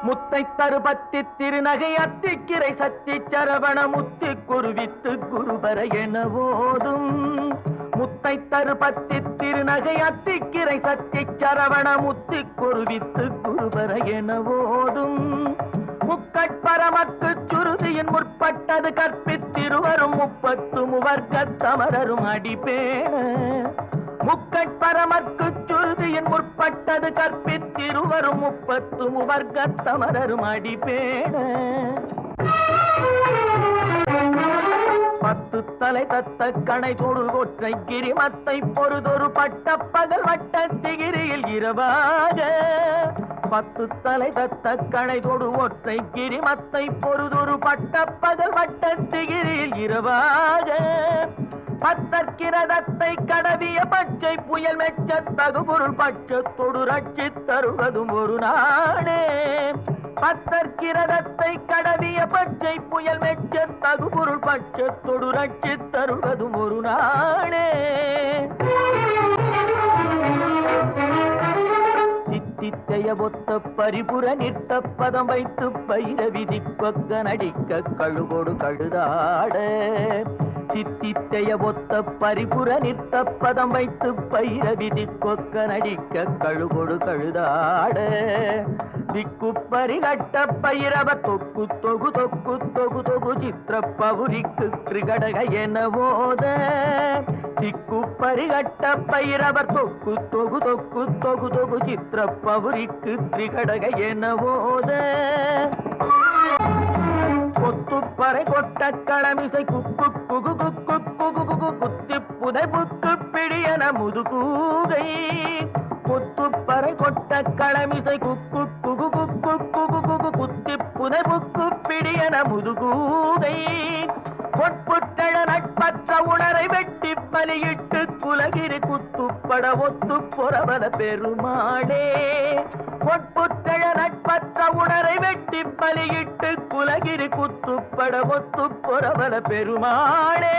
முத்தை தருபத்தி திருநகை அத்திக்கிரை சத்தி சரவண முத்தி குருவித்து குருபர என ஓதும். முத்தை தருபத்தி திருநகை அத்திக்கிரை சத்தி சரவண முத்தி குருவித்து குருபர என ஓதும். முக்கட்பரமக்கு சுருதியின் முற்பட்டது கற்பித்திருவரும் 30 முவர்க்கத் தமரரும் அடிபேண. முக்கட்பரமற்கு சுருதியின் முற்பட்டது கற்பித்திருவரும் 30 முவர்க்கத் தமரரும் அடிபேண. 10 தலை தத்த கணை தொடு ஒற்றை கிரிமத்தை பொறுதொரு பட்ட பகல் வட்ட திகிரியில் இரவாக. 10 தலை தத்த கணை தொடு ஒற்றை கிரிமத்தை பொறுதொரு பட்ட பகல் வட்ட திகிரியில் இரவாக. பத்தற்கிரதத்தை கடவிய பச்சை புயல் மெச்ச தகுபொருள் பட்சத்தொடு ரட்சி தருவதும் ஒரு நாடே. பத்தற்கிரதத்தை கடவிய பச்சை புயல் மெச்ச தகுபொருள் பட்சத்தொடு ரட்சி தருவதும் ஒரு நாடே. தித்தித்தைய ஒத்த பரிபுர நிற்க பதம் வைத்து பைரவி திப்பக்க நடிக்க கழுகோடு கழுதாட. சித்தித்தைய ஒத்த பரிபுர நிற்க பதம் வைத்து பைரவி திப்பக்க நடிக்க கழுகோடு கழுதாட. திக்கு பரிகட்ட பைரவ தொக்கு தொகு தொக்கு தொகு தொகு சித்திர பவுரிக்கு திரிகடக என ஓத. திக்கு பரிகட்ட பைரவர் தொக்கு தொகு தொக்கு தொகு தொகு சித்திர பவுரிக்கு திரிகடக என ஓத. கொத்துப்பறை கொட்ட களமிசை குக்கு குகு குக்கு குகு குகு குத்தி புதை புக்கு பிடியன முதுகூகை. கொத்துப்பறை கொட்ட களமிசை குக்கு குகு குக்கு குகு குகு குத்தி புதை புக்கு பிடியன முதுகூகை. பொற்புட்டழ நட்பற்ற உணரை வெட்டி பலியிட்டு குலகிரி குத்துப்பட ஒத்து பொறவல பெருமாளே. பொற்புட்டழ நட்பற்ற உணரை வெட்டி பலியிட்டு குலகிரி குத்துப்பட ஒத்து பொறவல பெருமாளே.